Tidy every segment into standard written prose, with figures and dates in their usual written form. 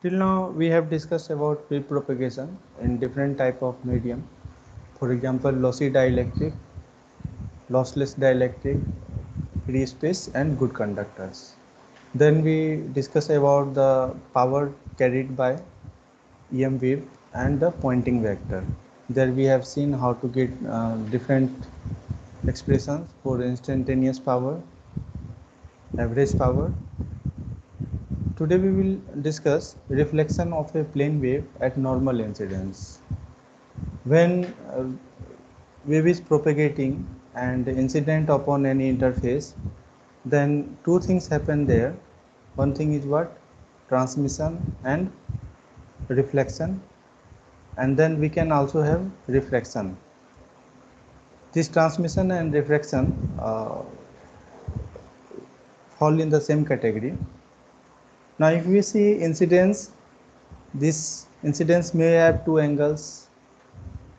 Till now we have discussed about wave propagation in different type of medium. For example, lossy dielectric, lossless dielectric, free space and good conductors. Then we discuss about the power carried by EM wave and the Poynting vector. There we have seen how to get different expressions for instantaneous power, average power. Today we will discuss reflection of a plane wave at normal incidence. When wave is propagating and incident upon any interface, then two things happen there. One thing is what? Transmission and reflection, and then we can also have refraction. This transmission and refraction fall in the same category. Now if we see incidence, this incidence may have two angles.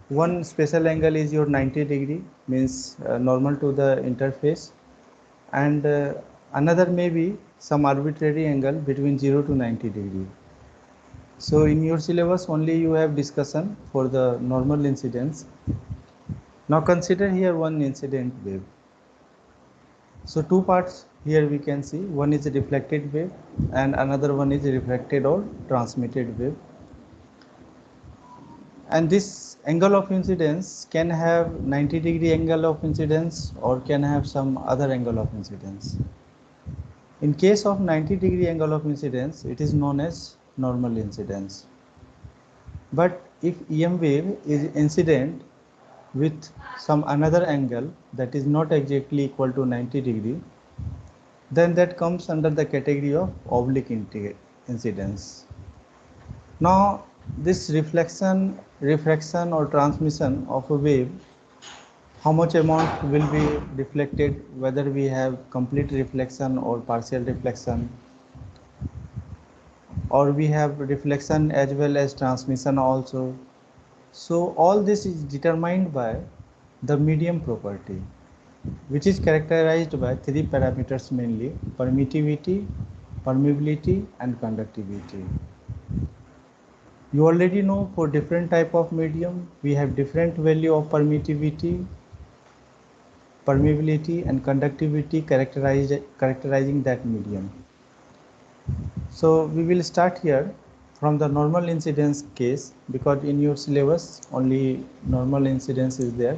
One special angle is your 90-degree, means normal to the interface, and another may be some arbitrary angle between 0 to 90-degree. So in your syllabus only you have discussion for the normal incidence. Now consider here one incident wave. So two parts here we can see, one is a reflected wave and another one is a refracted or transmitted wave. And this angle of incidence can have 90-degree angle of incidence or can have some other angle of incidence. In case of 90-degree angle of incidence, it is known as normal incidence. But if EM wave is incident with some another angle that is not exactly equal to 90-degree, then that comes under the category of oblique incidence. Now this reflection, refraction or transmission of a wave, how much amount will be reflected, whether we have complete reflection or partial reflection, or we have reflection as well as transmission also. So all this is determined by the medium property, which is characterized by three parameters mainly: permittivity, permeability and conductivity. You already know for different type of medium we have different value of permittivity, permeability and conductivity characterizing that medium. So we will start here from the normal incidence case, because in your syllabus only normal incidence is there.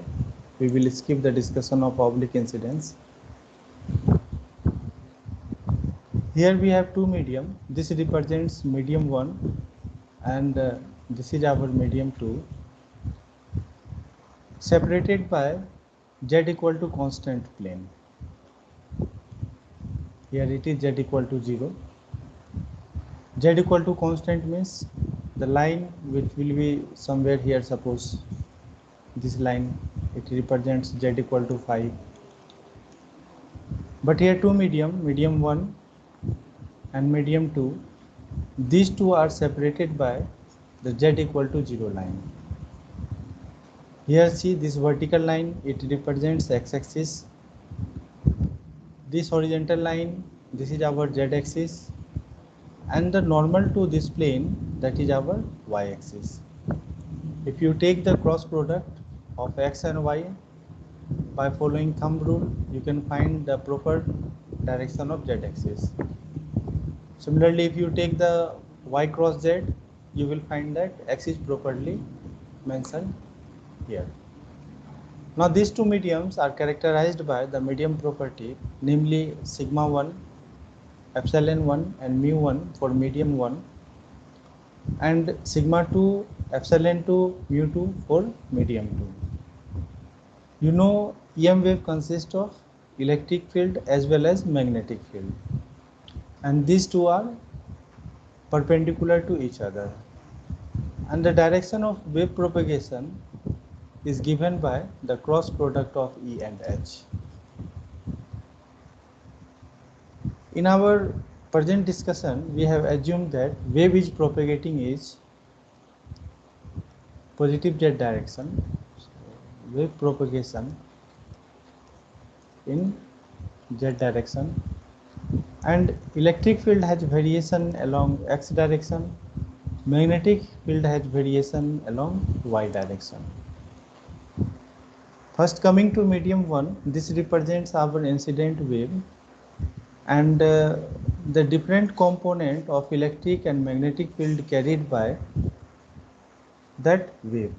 We will skip the discussion of oblique incidence. Here we have two medium. This represents medium 1 and this is our medium 2, separated by z equal to constant plane. Here it is z equal to 0. Z equal to constant means the line which will be somewhere here, suppose this line, it represents z equal to 5. But here two medium, medium 1 and medium 2, these two are separated by the z equal to 0 line. Here see this vertical line, it represents x-axis. This horizontal line, this is our z-axis, and the normal to this plane, that is our y-axis. If you take the cross product of x and y by following thumb rule, you can find the proper direction of z-axis. Similarly, if you take the y cross z, you will find that x is properly mentioned here. Now these two mediums are characterized by the medium property, namely sigma 1, epsilon 1 and mu 1 for medium 1, and sigma 2, epsilon 2, mu 2 for medium 2. You know EM wave consists of electric field as well as magnetic field, and these two are perpendicular to each other, and the direction of wave propagation is given by the cross product of E and H. In our present discussion, we have assumed that wave is propagating is positive z direction, wave propagation in z direction, and electric field has variation along x direction magnetic field has variation along y direction. First, coming to medium 1, this represents our incident wave, and the different component of electric and magnetic field carried by that wave.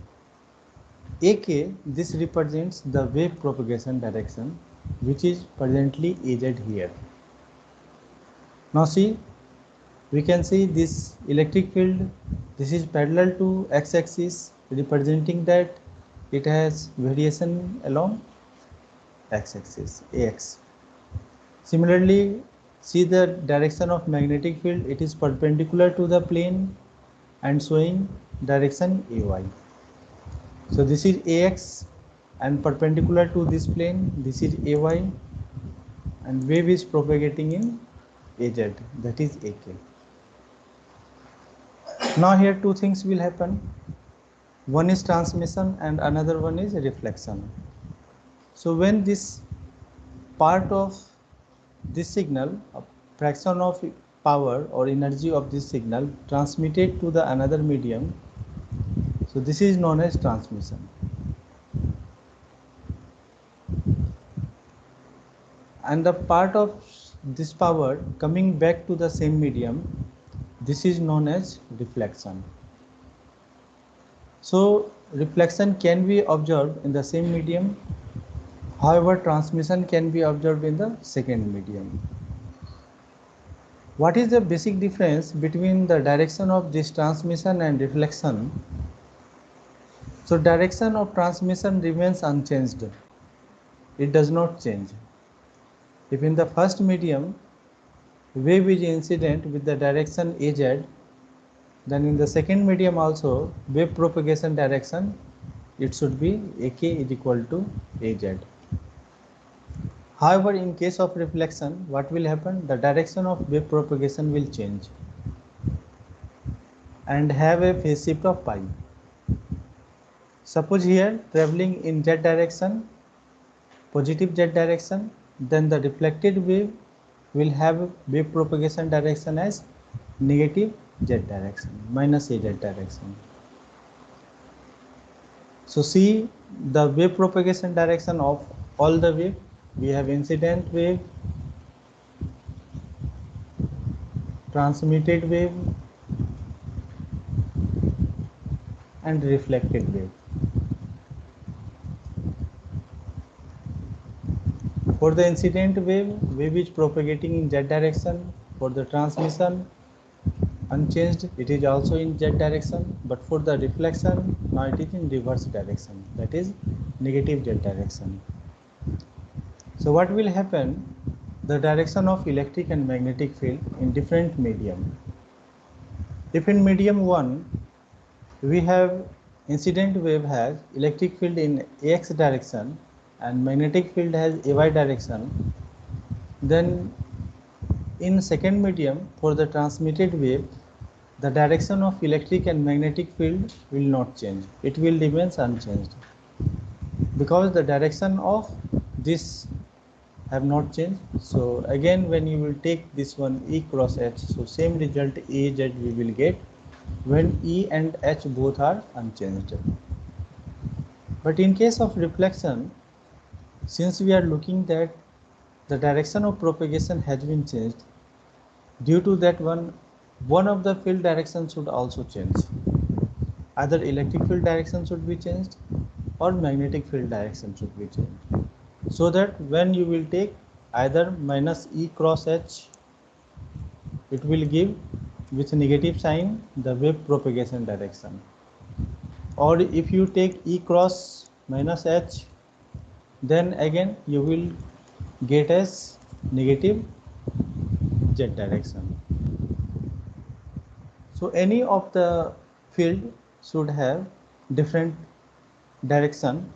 AK, this represents the wave propagation direction, which is presently AZ here. Now see, we can see this electric field, this is parallel to x-axis, representing that it has variation along x-axis, AX. Similarly, see the direction of magnetic field, it is perpendicular to the plane and showing direction AY. So this is AX and perpendicular to this plane, this is AY, and wave is propagating in AZ, that is AK. Now here two things will happen. One is transmission and another one is reflection. So when this part of this signal, a fraction of power or energy of this signal transmitted to the another medium, so this is known as transmission. And the part of this power coming back to the same medium, this is known as reflection. So reflection can be observed in the same medium, however transmission can be observed in the second medium. What is the basic difference between the direction of this transmission and reflection? So direction of transmission remains unchanged. It does not change. If in the first medium wave is incident with the direction AZ, then in the second medium also wave propagation direction, it should be AK is equal to AZ. However, in case of reflection, what will happen? The direction of wave propagation will change and have a phase shift of pi. Suppose here traveling in z direction, positive z direction, then the reflected wave will have wave propagation direction as negative z direction, minus AZ direction. So see the wave propagation direction of all the wave. We have incident wave, transmitted wave, and reflected wave. For the incident wave, wave is propagating in z direction. For the transmission, unchanged, it is also in z direction. But for the reflection, now it is in reverse direction, that is negative z direction. So what will happen? The direction of electric and magnetic field in different medium. If in medium 1, we have incident wave has electric field in AX direction and magnetic field has AY direction, then in second medium for the transmitted wave, the direction of electric and magnetic field will not change. It will remain unchanged because the direction of this have not changed. So again when you will take this one E cross H, so same result AZ we will get when E and H both are unchanged. But in case of reflection, since we are looking that the direction of propagation has been changed, due to that one of the field direction should also change. Either electric field direction should be changed or magnetic field direction should be changed. So that when you will take either minus E cross H, it will give with negative sign the wave propagation direction. Or if you take E cross minus H, then again you will get as negative z direction. So any of the field should have different direction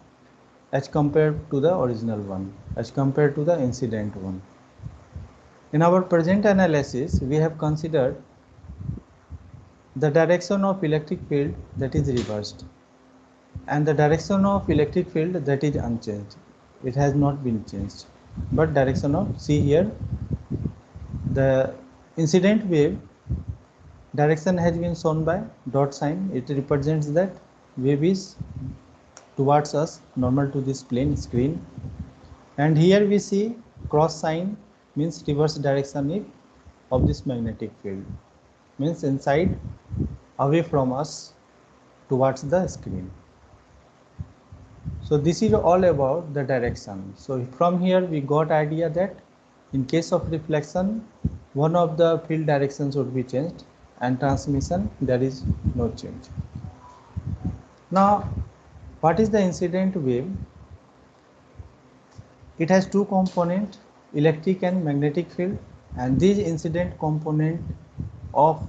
as compared to the original one, as compared to the incident one. In our present analysis, we have considered the direction of electric field that is reversed and the direction of electric field that is unchanged. It has not been changed, but direction of, see here, the incident wave Direction has been shown by dot sign. It represents that wave is towards us, normal to this plane screen. And here we see cross sign, means reverse direction of this magnetic field, means inside, away from us, towards the screen. So this is all about the direction. So from here we got idea that in case of reflection, one of the field directions would be changed, and transmission, there is no change. Now, what is the incident wave? It has two components, electric and magnetic field, and this incident component of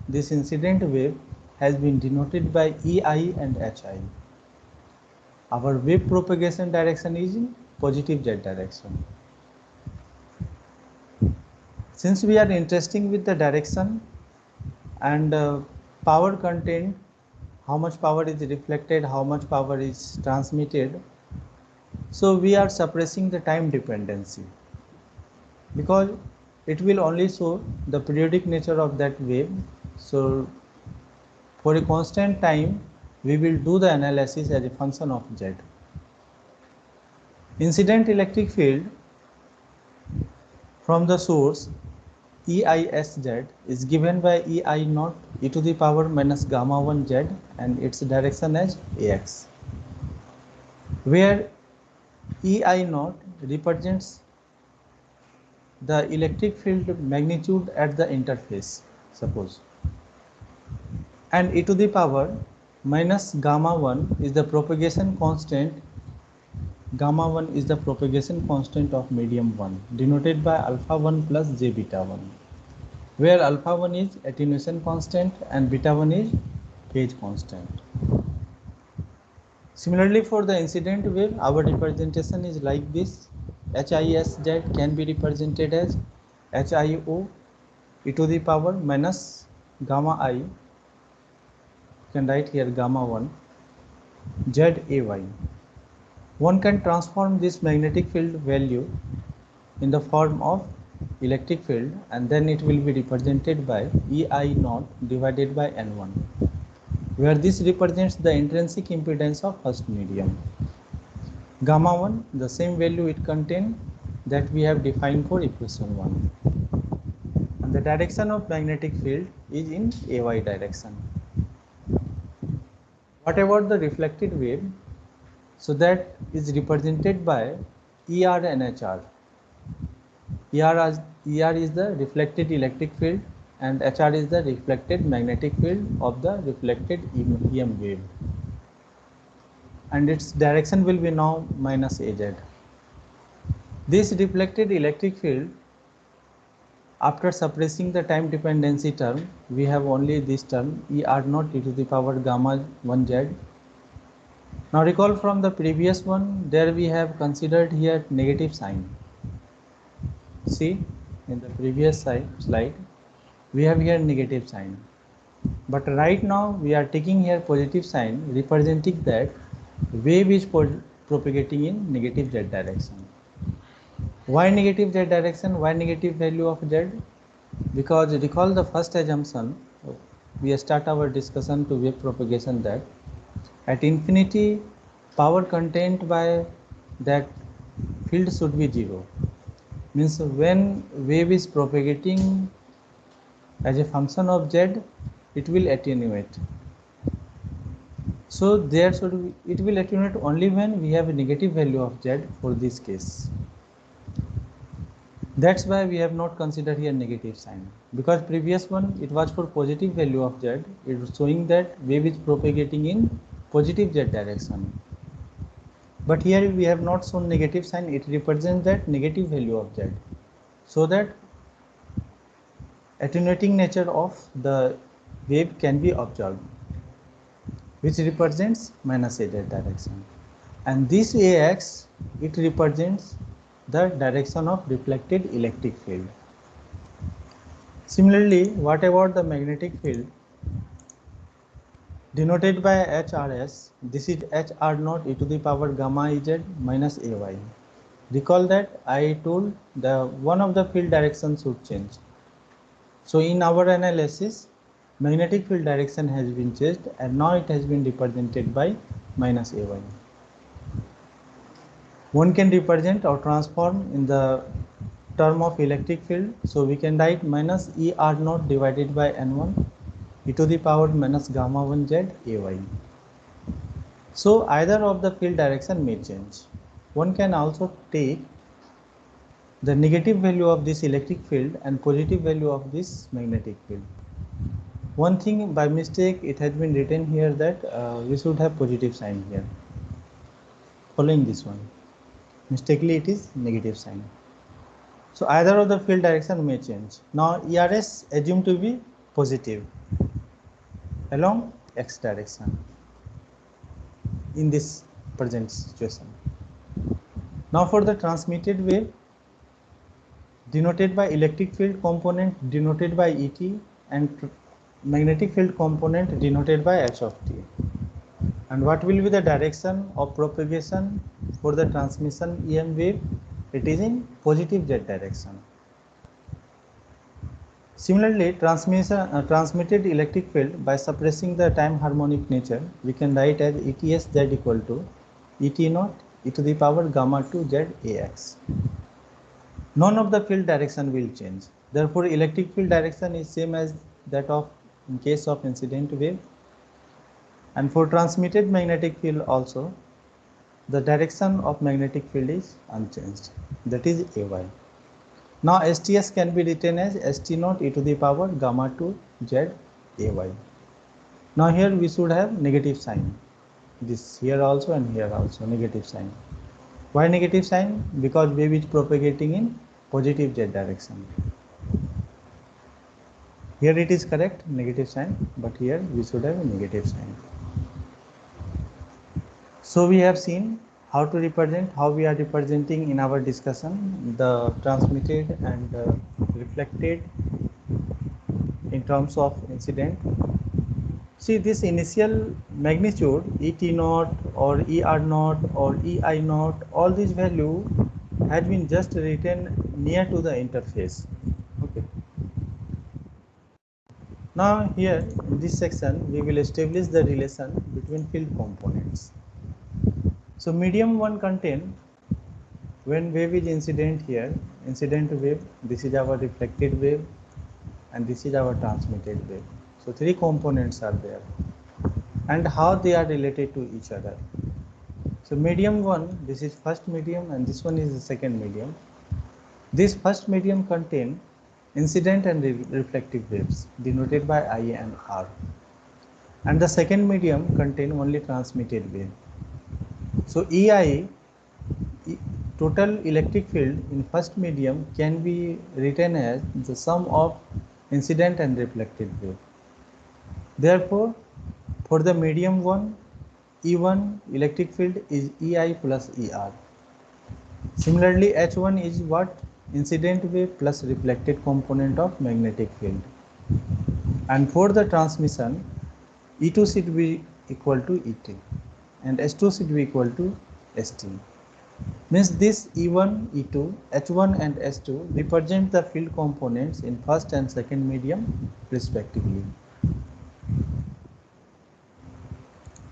this incident wave has been denoted by EI and HI. Our wave propagation direction is in positive z direction. Since we are interested with the direction and power content, how much power is reflected, how much power is transmitted, so we are suppressing the time dependency, because it will only show the periodic nature of that wave. So for a constant time, we will do the analysis as a function of z. Incident electric field from the source EISZ is given by EI naught e to the power minus gamma 1 z, and its direction as AX, where EI naught represents the electric field magnitude at the interface, suppose, and e to the power minus gamma 1 is the propagation constant. Gamma 1 is the propagation constant of medium 1, denoted by alpha 1 plus j beta 1, where alpha 1 is attenuation constant and beta 1 is phase constant. Similarly, for the incident wave, our representation is like this. HISZ can be represented as HIO e to the power minus gamma I, you can write here gamma 1, ZAY. One can transform this magnetic field value in the form of electric field, and then it will be represented by EI naught divided by N1, where this represents the intrinsic impedance of first medium. Gamma 1, the same value it contains that we have defined for equation 1. And the direction of magnetic field is in AY direction. What about the reflected wave? So that is represented by ER and HR. ER is the reflected electric field, and HR is the reflected magnetic field of the reflected EM wave, and its direction will be now minus AZ. This reflected electric field, after suppressing the time dependency term, we have only this term ER naught e to the power gamma 1 Z. Now recall from the previous one, there we have considered here negative sign. See, in the previous slide, we have here negative sign. But right now we are taking here positive sign, representing that wave is propagating in negative z direction. Why negative z direction? Why negative value of z? Because recall the first assumption, we start our discussion to wave propagation that at infinity, power content by that field should be 0. Means when wave is propagating as a function of z, it will attenuate. So there should be, it will attenuate only when we have a negative value of z for this case. That's why we have not considered here negative sign, because previous one it was for positive value of z. It is showing that wave is propagating in positive z direction. But here we have not shown negative sign, it represents that negative value of z, so that attenuating nature of the wave can be observed, which represents minus AZ direction. And this AX, it represents the direction of reflected electric field. Similarly, what about the magnetic field? Denoted by HRS, this is HR naught e to the power gamma EZ minus AY. Recall that I told the one of the field directions should change. So in our analysis, magnetic field direction has been changed and now it has been represented by minus AY. One can represent or transform in the term of electric field. So we can write minus ER naught divided by N1 e to the power minus gamma 1 Z AY. So either of the field direction may change. One can also take the negative value of this electric field and positive value of this magnetic field. One thing by mistake it has been written here that we should have positive sign here. Following this one, mistakenly it is negative sign. So either of the field direction may change. Now ERS assumed to be positive along x direction in this present situation. Now for the transmitted wave denoted by electric field component denoted by ET and magnetic field component denoted by H of t. And what will be the direction of propagation for the transmission EM wave? It is in positive z direction. Similarly, transmitted electric field by suppressing the time harmonic nature, we can write as ETS z equal to ET naught e to the power gamma 2 z AX. None of the field direction will change. Therefore, electric field direction is same as that of in case of incident wave. And for transmitted magnetic field also, the direction of magnetic field is unchanged. That is AY. Now STS can be written as ST naught e to the power gamma 2 Z AY. Now here we should have negative sign. This here also and here also negative sign. Why negative sign? Because wave is propagating in positive Z direction. Here it is correct, negative sign, but here we should have a negative sign. So we have seen how to represent, how we are representing in our discussion the transmitted and reflected in terms of incident. See this initial magnitude ET naught or ER naught or EI naught, all these value had been just written near to the interface. Okay. Now here in this section we will establish the relation between field components. So medium 1 contain, when wave is incident here, incident wave, this is our reflected wave and this is our transmitted wave. So three components are there and how they are related to each other. So medium 1, this is first medium and this one is the second medium. This first medium contain incident and reflective waves denoted by I and R, and the second medium contain only transmitted wave. So EI, total electric field in first medium, can be written as the sum of incident and reflected wave. Therefore, for the medium 1, E1 electric field is EI plus ER. Similarly, H1 is what? Incident wave plus reflected component of magnetic field. And for the transmission, E2 should be equal to ET and S2 should be equal to ST. Means this E1, E2, H1 and S2 represent the field components in first and second medium respectively.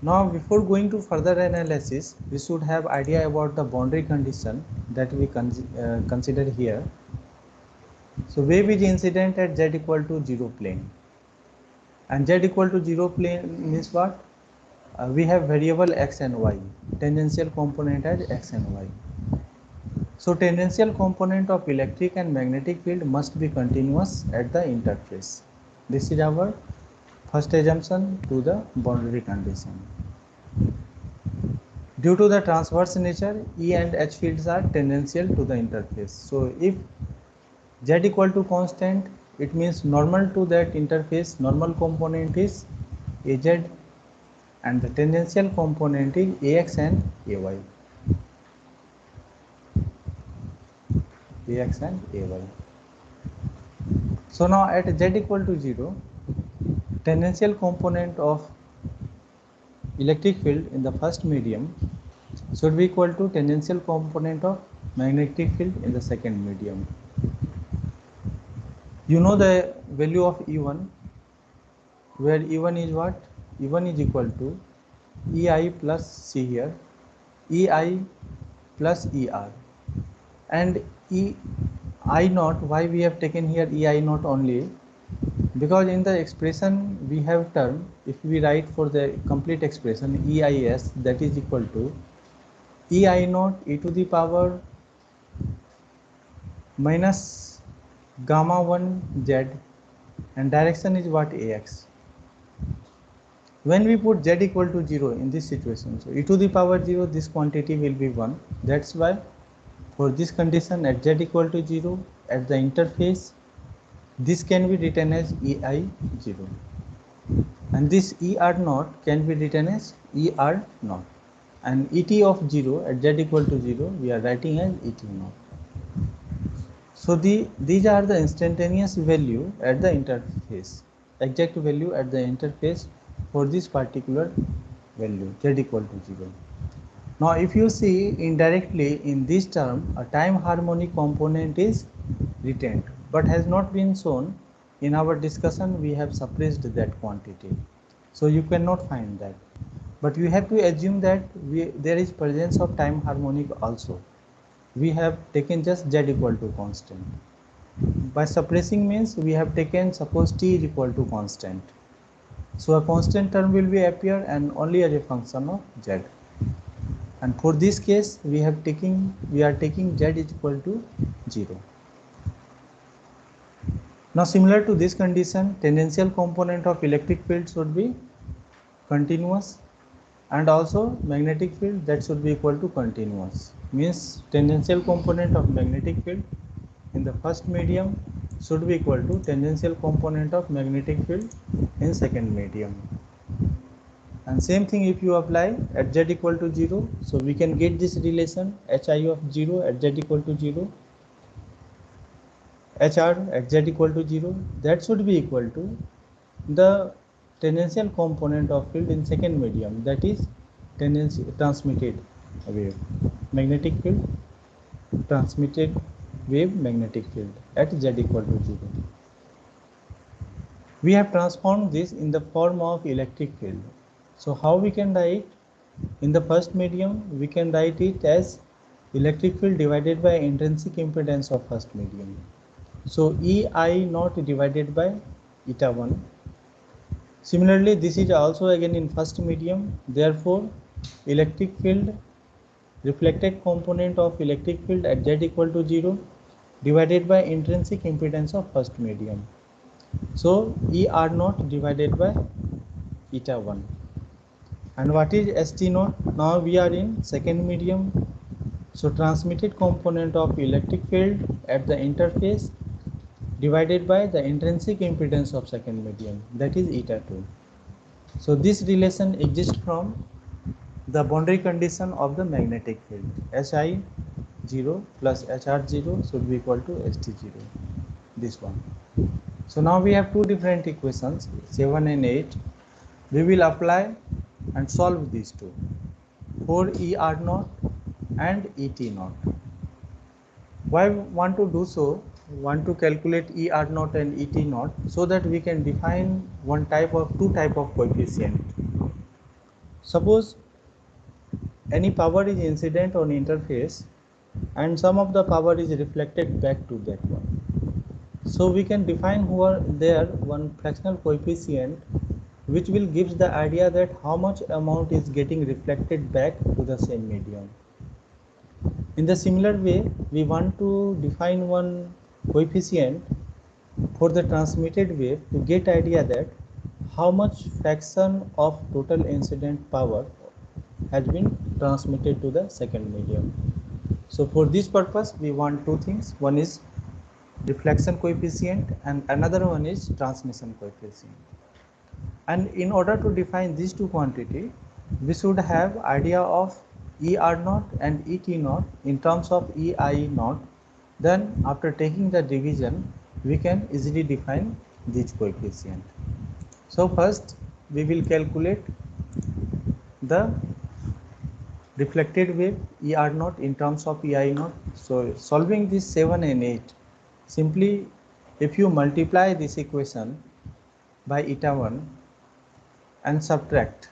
Now before going to further analysis, we should have idea about the boundary condition that we consider here. So wave is incident at z equal to 0 plane, and z equal to 0 plane means what? We have variable x and y, tangential component as x and y. So tangential component of electric and magnetic field must be continuous at the interface. This is our first assumption to the boundary condition. Due to the transverse nature, E and H fields are tangential to the interface. So if z equal to constant, it means normal to that interface, normal component is Az and the tangential component is Ax and Ay. Ax and Ay. So now at z equal to 0, tangential component of electric field in the first medium should be equal to tangential component of magnetic field in the second medium. You know the value of E1. where E1 is what? E1 is equal to EI plus C here, EI plus ER, and EI naught. Why we have taken here EI naught only? Because in the expression we have term, if we write for the complete expression EIS, that is equal to EI naught e to the power minus gamma 1 z, and direction is what? AX. When we put z equal to 0 in this situation, so e to the power 0, this quantity will be 1. That's why for this condition at z equal to 0 at the interface, this can be written as EI 0, and this ER naught can be written as ER naught, and ET of 0 at z equal to 0 we are writing as ET naught. So these are the instantaneous value at the interface, exact value at the interface for this particular value z equal to 0. Now if you see indirectly in this term, a time harmonic component is retained but has not been shown. In our discussion we have suppressed that quantity, so you cannot find that, but you have to assume that there is presence of time harmonic also. We have taken just z equal to constant. By suppressing means we have taken, suppose t is equal to constant, so a constant term will be appear and only as a function of z, and for this case we are taking z is equal to 0. Now similar to this condition, tangential component of electric field should be continuous, and also magnetic field, that should be equal to continuous. Means tangential component of magnetic field in the first medium should be equal to tangential component of magnetic field in second medium. And same thing if you apply at z equal to 0, so we can get this relation HI of 0 at z equal to 0, HR at z equal to 0, that should be equal to the tangential component of field in second medium, that is transmitted wave magnetic field, transmitted wave magnetic field at z equal to 0. We have transformed this in the form of electric field. So how we can write? In the first medium we can write it as electric field divided by intrinsic impedance of first medium. So EI naught divided by eta 1. Similarly, this is also again in first medium. Therefore, electric field, reflected component of electric field at z equal to 0 divided by intrinsic impedance of first medium. So ER naught divided by eta 1. And what is ST naught? Now we are in second medium. So transmitted component of electric field at the interface divided by the intrinsic impedance of second medium, that is eta 2. So this relation exists from the boundary condition of the magnetic field. SI 0 plus HR 0 should be equal to ST 0, this one. So now we have two different equations, 7 and 8. We will apply and solve these two for ER naught and ET naught. Why want to do so? Want to calculate ER naught and ET naught so that we can define two type of coefficient. Suppose any power is incident on interface and some of the power is reflected back to that one. So we can define one fractional coefficient which will give the idea that how much amount is getting reflected back to the same medium. In the similar way, we want to define one coefficient for the transmitted wave to get idea that how much fraction of total incident power has been transmitted to the second medium. So for this purpose we want two things, one is reflection coefficient and another one is transmission coefficient. And in order to define these two quantity, we should have idea of ER naught and ET naught in terms of EI naught. Then after taking the division, we can easily define this coefficient. So first we will calculate the reflected wave ER naught in terms of EI naught. So solving this 7 and 8, simply if you multiply this equation by eta 1, and subtract.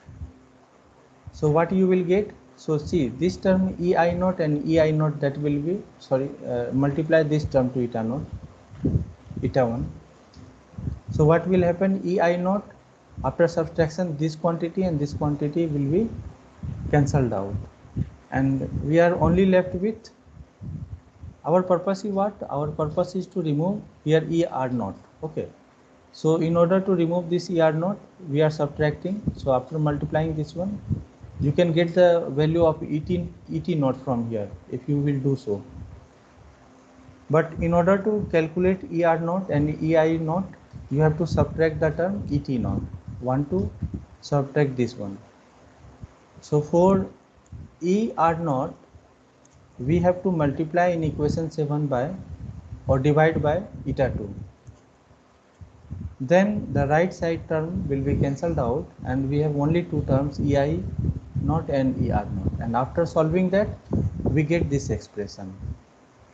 So what you will get? So see this term ei naught and ei naught, that will be multiply this term to eta naught, eta 1. So what will happen? Ei naught, after subtraction, this quantity and this quantity will be cancelled out, and we are only left with, our purpose is what? Our purpose is to remove here er naught. Okay. So in order to remove this er naught, we are subtracting. So after multiplying this one, you can get the value of et naught from here if you will do so. But in order to calculate er naught and ei naught, you have to subtract the term et naught. 1 to subtract this one. So for er naught, we have to multiply in equation 7 by or divide by eta 2. Then the right side term will be cancelled out and we have only two terms, ei naught and er naught, and after solving that we get this expression.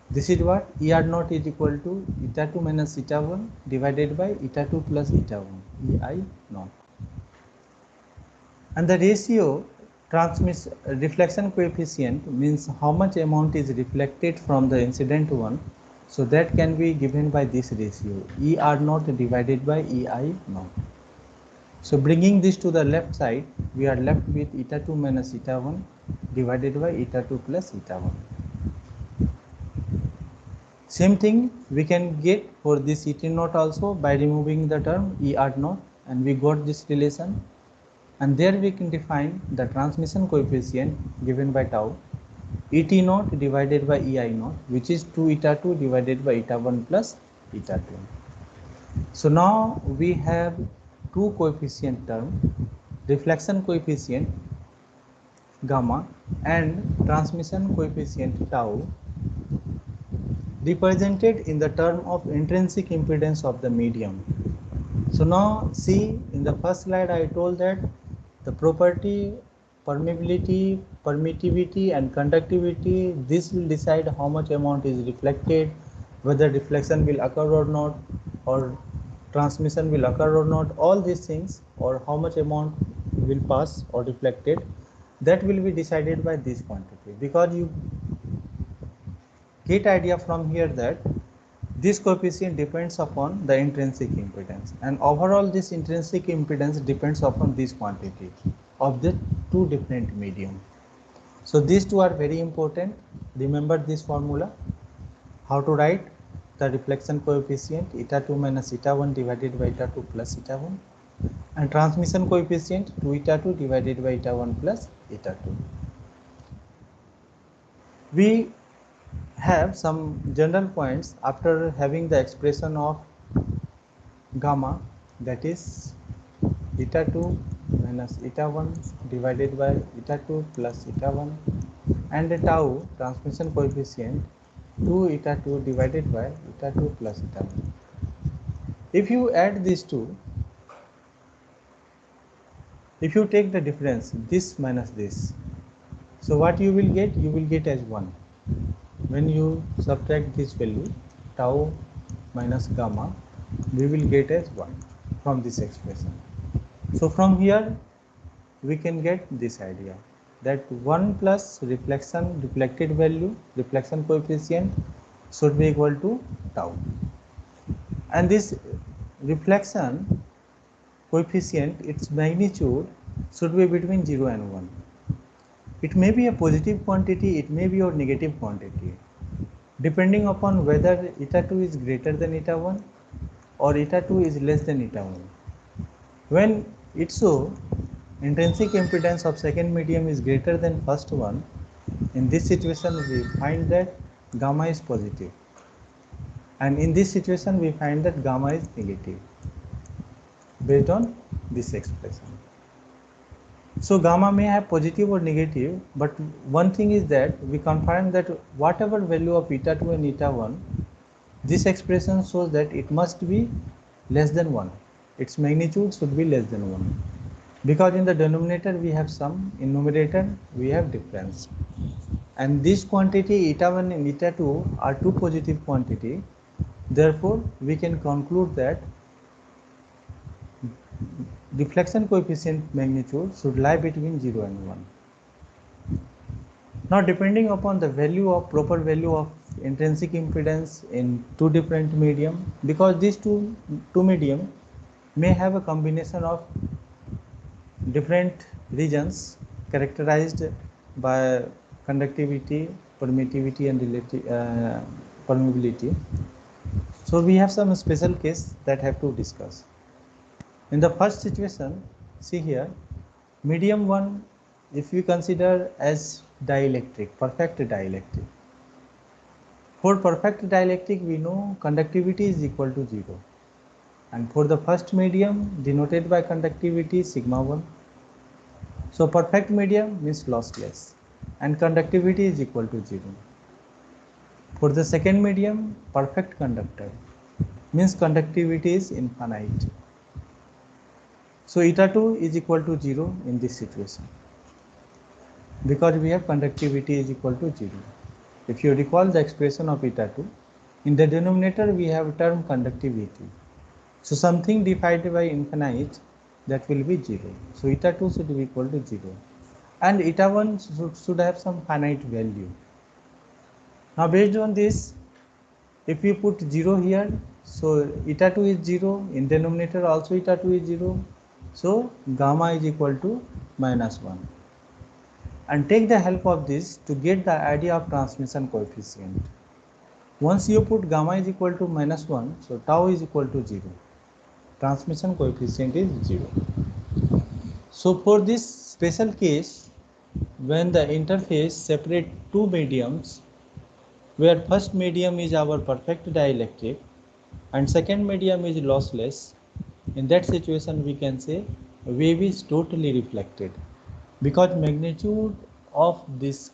This is what? Er naught is equal to eta 2 minus eta 1 divided by eta 2 plus eta 1, ei naught. And the ratio reflection coefficient means how much amount is reflected from the incident one. So that can be given by this ratio, er naught divided by ei naught. So bringing this to the left side, we are left with eta 2 minus eta 1 divided by eta 2 plus eta 1. Same thing we can get for this et naught also by removing the term er naught, and we got this relation. And there we can define the transmission coefficient given by tau, et naught divided by ei naught, which is 2 eta 2 divided by eta 1 plus eta 2. So now we have two coefficient term, reflection coefficient gamma and transmission coefficient tau, represented in the term of intrinsic impedance of the medium. So now see, in the first slide I told that the property permeability, permittivity and conductivity, this will decide how much amount is reflected, whether reflection will occur or not, or transmission will occur or not, all these things, or how much amount will pass or reflected, that will be decided by this quantity. Because you get idea from here that this coefficient depends upon the intrinsic impedance, and overall this intrinsic impedance depends upon this quantity of the two different medium. So these two are very important. Remember this formula, how to write the reflection coefficient eta 2 minus eta 1 divided by eta 2 plus eta 1, and transmission coefficient 2 eta 2 divided by eta 1 plus eta 2. We have some general points after having the expression of gamma, that is eta 2 minus eta 1 divided by eta 2 plus eta 1, and the tau transmission coefficient 2 eta 2 divided by eta 2 plus eta 1. If you add these two, if you take the difference, this minus this, so what you will get? You will get as 1. When you subtract this value, tau minus gamma, we will get as 1 from this expression. So from here we can get this idea that 1 plus reflected value, reflection coefficient should be equal to tau, and this reflection coefficient, its magnitude should be between 0 and 1. It may be a positive quantity, it may be a negative quantity, depending upon whether eta 2 is greater than eta 1 or eta 2 is less than eta 1. When it's so, intrinsic impedance of second medium is greater than first one, in this situation we find that gamma is positive, and in this situation we find that gamma is negative based on this expression. So gamma may have positive or negative, but one thing is that we confirm that whatever value of eta 2 and eta 1, this expression shows that it must be less than 1. Its magnitude should be less than 1. Because in the denominator we have sum, in numerator we have difference. And this quantity eta 1 and eta 2 are two positive quantity. Therefore, we can conclude that reflection coefficient magnitude should lie between 0 and 1. Now depending upon the proper value of intrinsic impedance in two different medium, because these two medium may have a combination of different regions characterized by conductivity, permittivity and permeability. So we have some special case that have to discuss. In the first situation, see here, medium 1, if we consider as dielectric, perfect dielectric. For perfect dielectric, we know conductivity is equal to 0. And for the first medium, denoted by conductivity sigma 1. So perfect medium means lossless and conductivity is equal to 0. For the second medium, perfect conductor means conductivity is infinite. So eta 2 is equal to 0 in this situation because we have conductivity is equal to 0. If you recall the expression of eta 2, in the denominator we have term conductivity. So something divided by infinite, that will be 0. So eta 2 should be equal to 0 and eta 1 should have some finite value. Now based on this, if we put 0 here, so eta 2 is 0, in denominator also eta 2 is 0, so gamma is equal to -1. And take the help of this to get the idea of transmission coefficient. Once you put gamma is equal to -1, so tau is equal to 0. Transmission coefficient is 0. So for this special case, when the interface separate two mediums, where first medium is our perfect dielectric and second medium is lossless, in that situation we can say wave is totally reflected because magnitude of this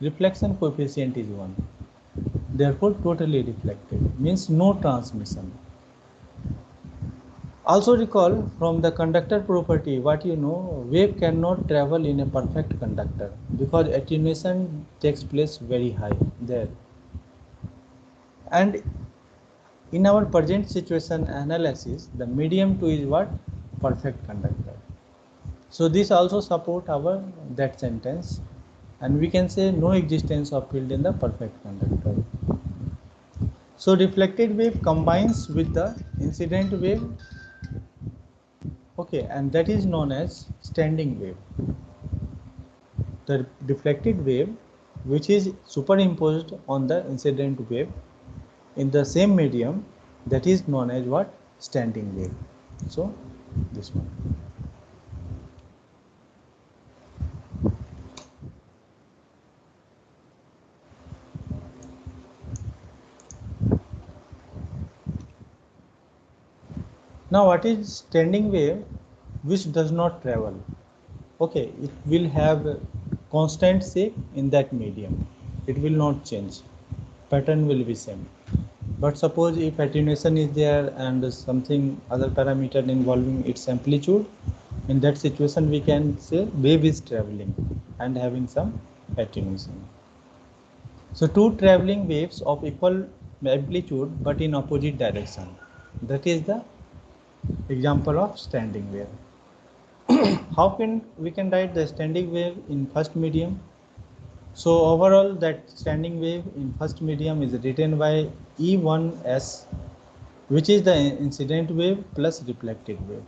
reflection coefficient is 1. Therefore totally reflected means no transmission. Also recall from the conductor property, what you know, wave cannot travel in a perfect conductor because attenuation takes place very high there. And in our present situation analysis, the medium 2 is what? Perfect conductor. So this also support our that sentence, and we can say no existence of field in the perfect conductor. So reflected wave combines with the incident wave, okay, and that is known as standing wave. The reflected wave which is superimposed on the incident wave in the same medium, that is known as what? Standing wave. So this one. Now what is standing wave which does not travel? Okay, it will have constant shape in that medium. It will not change. Pattern will be same. But suppose if attenuation is there and something other parameter involving its amplitude, in that situation we can say wave is traveling and having some attenuation. So two traveling waves of equal amplitude but in opposite direction. That is the example of standing wave. How can we write the standing wave in first medium? So overall that standing wave in first medium is written by E1s, which is the incident wave plus reflected wave.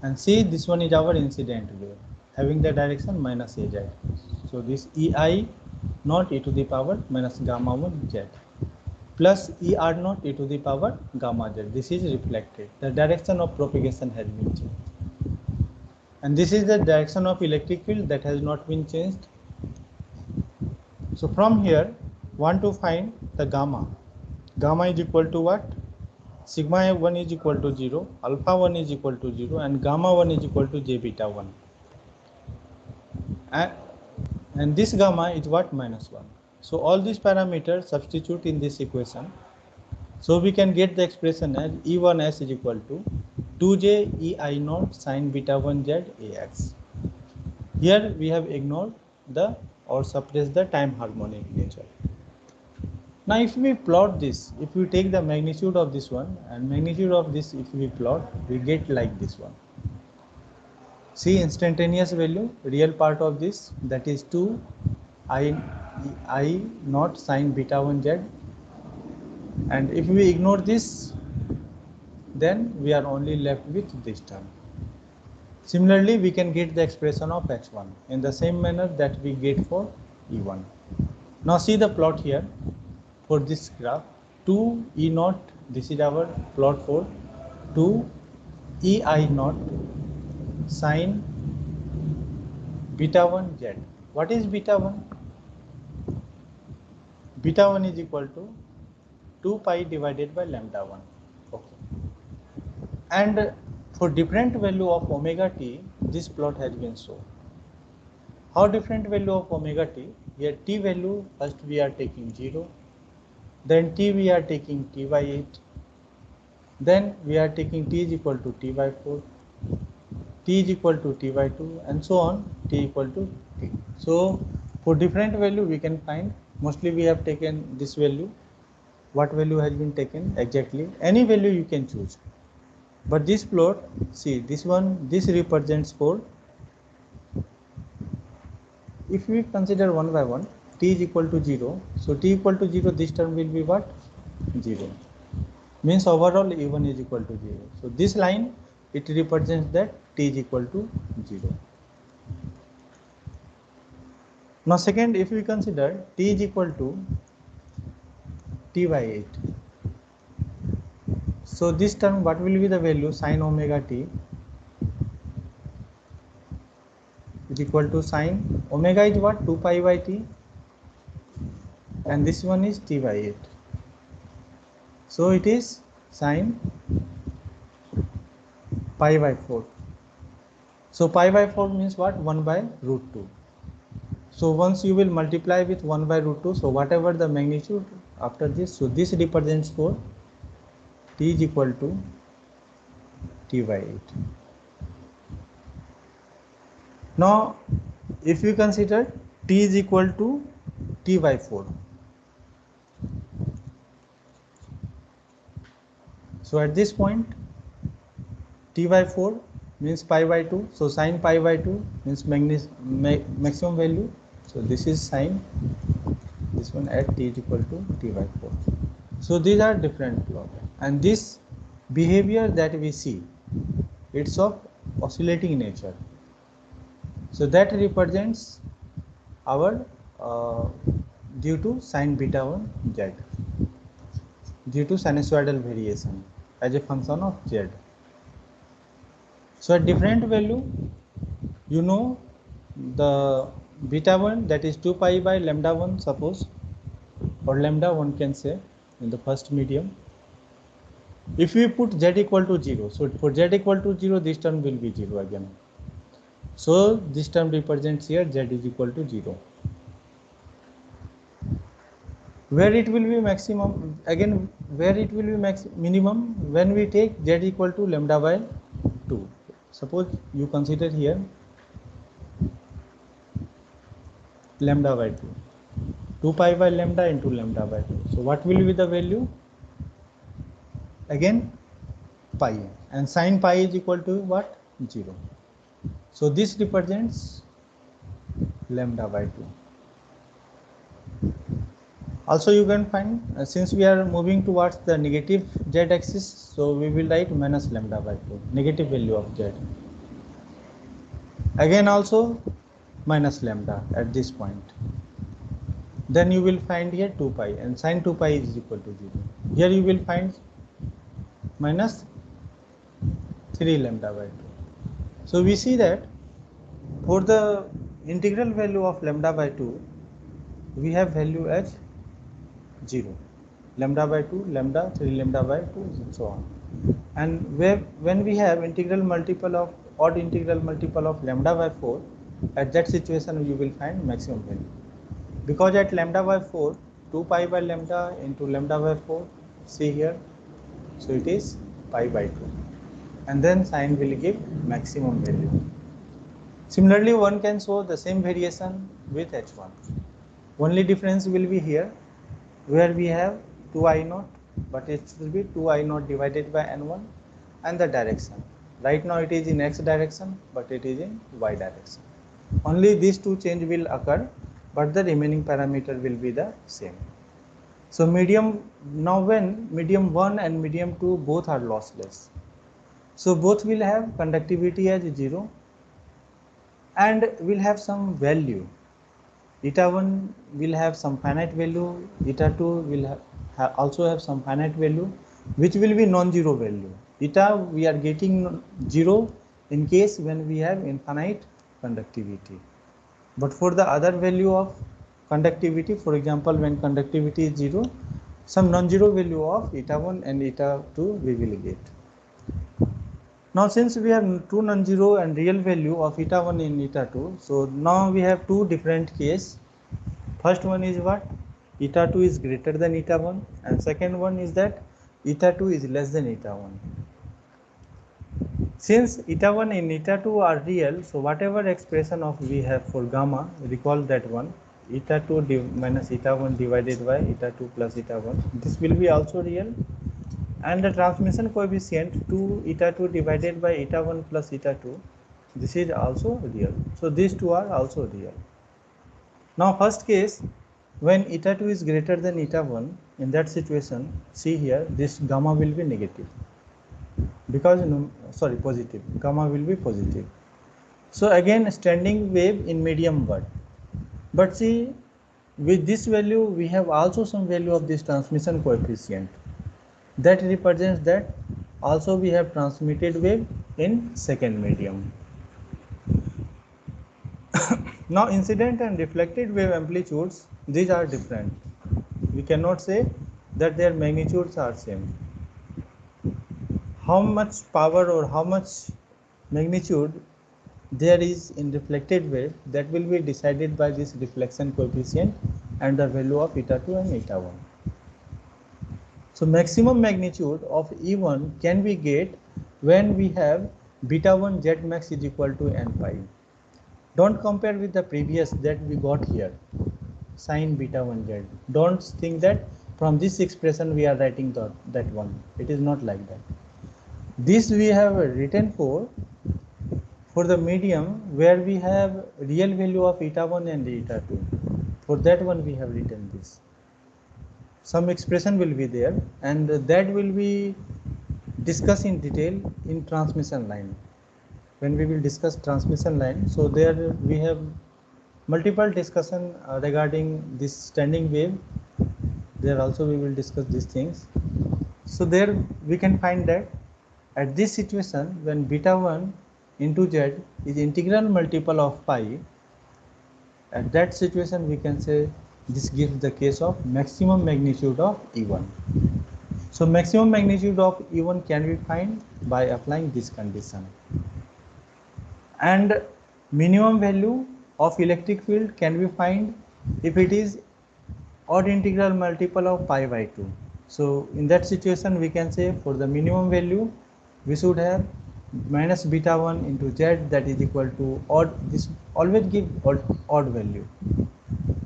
And see, this one is our incident wave having the direction minus az. So this EI naught e to the power minus gamma 1 z plus ER naught e to the power gamma z. This is reflected. The direction of propagation has been changed. And this is the direction of electric field that has not been changed. So from here, want to find the gamma. Gamma is equal to what? Sigma 1 is equal to 0, alpha 1 is equal to 0, and gamma 1 is equal to j beta 1. And this gamma is what? Minus 1. So all these parameters substitute in this equation. So we can get the expression as E1s is equal to 2j EI naught sine beta 1 z AX. Here we have ignored the or suppress the time harmonic nature. Now if we plot this, if we take the magnitude of this one and magnitude of this, if we plot, we get like this one. See instantaneous value, real part of this, that is 2 I naught sine beta 1 z, and if we ignore this, then we are only left with this term. Similarly, we can get the expression of h1 in the same manner that we get for e1. Now see the plot here for this graph. 2 e naught, this is our plot for 2 e I naught sine beta 1 z. What is beta 1? Beta 1 is equal to 2 pi divided by lambda 1. Okay. And for different value of omega t, this plot has been shown. How different value of omega t? Here t value, first we are taking 0, then t we are taking t by 8, then we are taking t is equal to t by 4, t is equal to t by 2, and so on, t equal to t. So for different value we can find, mostly we have taken this value. What value has been taken exactly? Any value you can choose. But this plot, see this one, this represents for, if we consider one by one, t is equal to 0. So t equal to 0, this term will be what? 0. Means overall e1 is equal to 0. So this line, it represents that t is equal to 0. Now second, if we consider t is equal to t by 8. So this term, what will be the value? Sine omega t is equal to sine omega is what? 2 pi by t, and this one is t by 8. So it is sine pi by 4. So pi by 4 means what? 1 by root 2. So once you will multiply with 1 by root 2, so whatever the magnitude after this, so this represents for t is equal to t by 8. Now if you consider t is equal to t by 4, so at this point t by 4 means pi by 2, so sine pi by 2 means maximum value, so this is sine this one at t is equal to t by 4. So these are different plots, and this behavior that we see, it's of oscillating nature. So that represents our due to sine beta 1 z, due to sinusoidal variation as a function of z. So at different value, you know the beta 1, that is 2 pi by lambda 1 suppose, or lambda 1 can say in the first medium. If we put z equal to 0, so for z equal to 0, this term will be 0 again. So this term represents here z is equal to 0. Where it will be maximum, again where it will be minimum, when we take z equal to lambda by 2. Suppose you consider here lambda by 2, 2 pi by lambda into lambda by 2. So what will be the value? Again pi, and sine pi is equal to what? 0. So this represents lambda by 2. Also you can find, since we are moving towards the negative z axis, so we will write minus lambda by 2, negative value of z. Again also minus lambda at this point. Then you will find here 2 pi, and sine 2 pi is equal to 0. Here you will find minus 3 lambda by 2. So we see that for the integral value of lambda by 2, we have value as 0, lambda by 2, lambda, 3 lambda by 2, and so on. And when we have integral multiple of odd integral multiple of lambda by 4, at that situation you will find maximum value. Because at lambda by 4, 2 pi by lambda into lambda by 4, see here, so it is pi by 2, and then sine will give maximum value. Similarly, one can show the same variation with h1. Only difference will be here, where we have 2 I naught, but it will be 2 I naught divided by n1, and the direction. Right now it is in x direction, but it is in y direction. Only these two change will occur, but the remaining parameter will be the same. So medium, now when medium 1 and medium 2 both are lossless, so both will have conductivity as 0 and will have some value. Eta 1 will have some finite value, eta 2 will also have some finite value, which will be non-zero value. Eta we are getting 0 in case when we have infinite conductivity. But for the other value of conductivity, for example, when conductivity is 0, some non-zero value of eta 1 and eta 2 we will get. Now since we have two non-zero and real value of eta 1 and eta 2, so now we have two different case. First one is what? Eta 2 is greater than eta 1, and second one is that eta 2 is less than eta 1. Since eta 1 and eta 2 are real, so whatever expression of we have for gamma, recall that one, eta 2 minus eta 1 divided by eta 2 plus eta 1, this will be also real, and the transmission coefficient 2 eta 2 divided by eta 1 plus eta 2, this is also real. So these two are also real. Now first case, when eta 2 is greater than eta 1, in that situation, see here, this gamma will be negative, because positive, gamma will be positive. So again standing wave in medium 1, but see with this value we have also some value of this transmission coefficient that represents that also we have transmitted wave in second medium. Now incident and reflected wave amplitudes, these are different. We cannot say that their magnitudes are same. How much power or how much magnitude there is in reflected wave, that will be decided by this reflection coefficient and the value of eta 2 and eta 1. So maximum magnitude of E1 can be get when we have beta 1 Z max is equal to n pi. Don't compare with the previous that we got here, sin beta 1 Z. Don't think that from this expression we are writing that one. It is not like that. This we have written for the medium where we have real value of eta 1 and eta 2. For that one we have written this. Some expression will be there, and that will be discussed in detail in transmission line. When we will discuss transmission line, so there we have multiple discussion regarding this standing wave. There also we will discuss these things. So there we can find that at this situation, when beta 1 into Z is integral multiple of pi, at that situation we can say this gives the case of maximum magnitude of E1. So maximum magnitude of E1 can be found by applying this condition. And minimum value of electric field can be found if it is odd integral multiple of pi by 2. So in that situation we can say for the minimum value we should have minus beta 1 into Z, that is equal to odd, this always give odd value.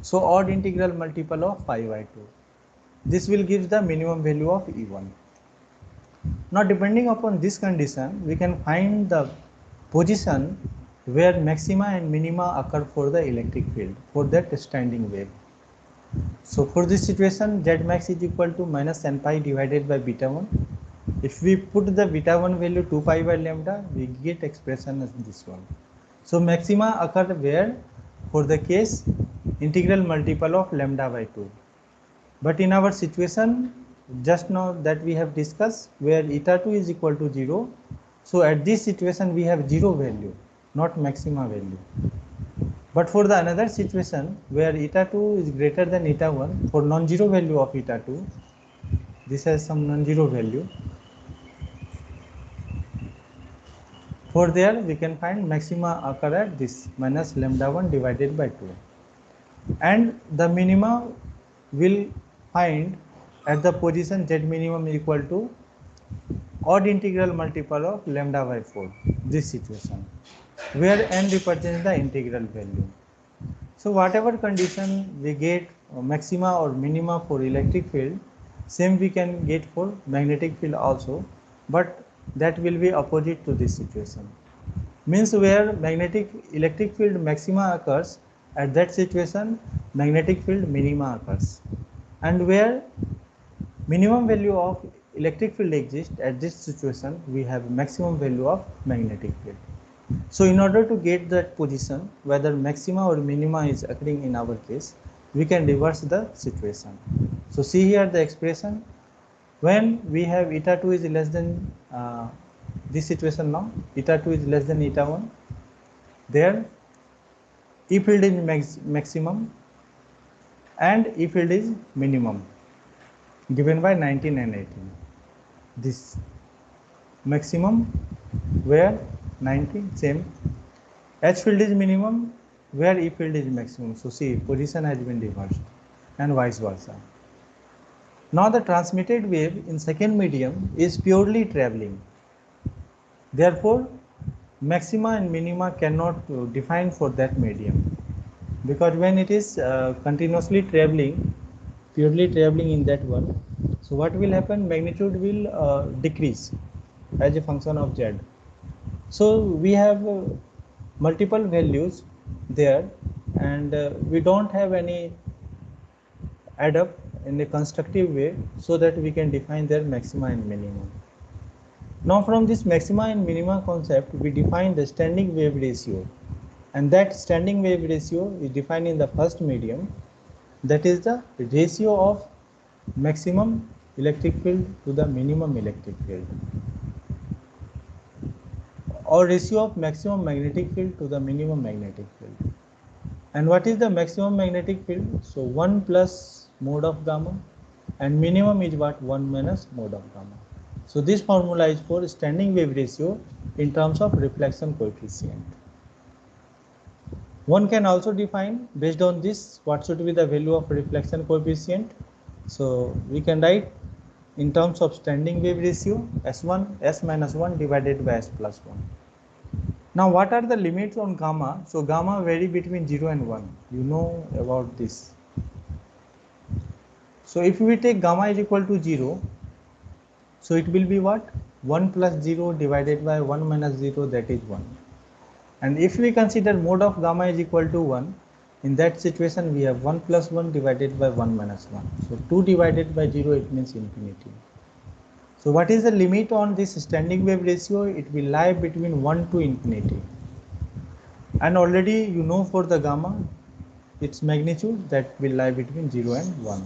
So odd integral multiple of pi by 2. This will give the minimum value of E1. Now depending upon this condition, we can find the position where maxima and minima occur for the electric field for that standing wave. So for this situation, Z max is equal to minus n pi divided by beta 1. If we put the beta 1 value 2 pi by lambda, we get expression as this one. So maxima occur where? For the case integral multiple of lambda by 2. But in our situation just now that we have discussed, where eta 2 is equal to 0, so at this situation we have 0 value, not maxima value. But for the another situation where eta 2 is greater than eta 1, for non-zero value of eta 2, this has some non-zero value. For there we can find maxima occur at this minus lambda 1 divided by 2, and the minima will find at the position Z minimum equal to odd integral multiple of lambda by 4, this situation where n represents the integral value. So whatever condition we get maxima or minima for electric field, same we can get for magnetic field also, but that will be opposite to this situation. Means where magnetic electric field maxima occurs, at that situation magnetic field minima occurs, and where minimum value of electric field exists, at this situation we have maximum value of magnetic field. So in order to get that position, whether maxima or minima is occurring in our case, we can reverse the situation. So see here the expression, when we have eta 2 is less than this situation now, eta 2 is less than eta 1, there E field is maximum and E field is minimum, given by 19 and 18. This maximum where 19 same, H field is minimum where E field is maximum. So see, position has been reversed and vice versa. Now the transmitted wave in second medium is purely traveling. Therefore, maxima and minima cannot define for that medium, because when it is continuously traveling, purely traveling in that one, so what will happen? Magnitude will decrease as a function of z. So we have multiple values there, and we don't have any add up in a constructive way so that we can define their maxima and minimum. Now from this maxima and minima concept, we define the standing wave ratio, and that standing wave ratio is defined in the first medium, that is the ratio of maximum electric field to the minimum electric field, or ratio of maximum magnetic field to the minimum magnetic field. And what is the maximum magnetic field? So 1 plus mode of gamma, and minimum is what? 1 minus mode of gamma. So this formula is for standing wave ratio in terms of reflection coefficient. One can also define based on this what should be the value of reflection coefficient. So we can write in terms of standing wave ratio S1 S minus 1 divided by S plus 1. Now what are the limits on gamma? So gamma vary between 0 and 1. You know about this. So if we take gamma is equal to 0, so it will be what? 1 plus 0 divided by 1 minus 0, that is 1. And if we consider mode of gamma is equal to 1, in that situation we have 1 plus 1 divided by 1 minus 1. So 2 divided by 0, it means infinity. So what is the limit on this standing wave ratio? It will lie between 1 to infinity. And already you know for the gamma, its magnitude that will lie between 0 and 1.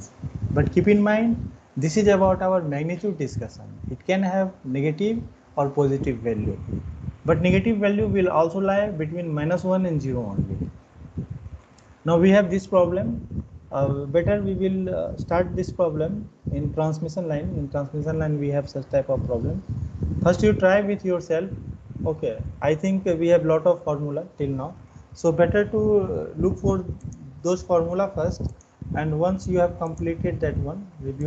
But keep in mind, this is about our magnitude discussion. It can have negative or positive value. But negative value will also lie between minus 1 and 0 only. Now we have this problem. Better we will start this problem in transmission line. In transmission line we have such type of problem. First you try with yourself. Okay, I think we have lot of formula till now. So better to look for those formula first, and once you have completed that one, review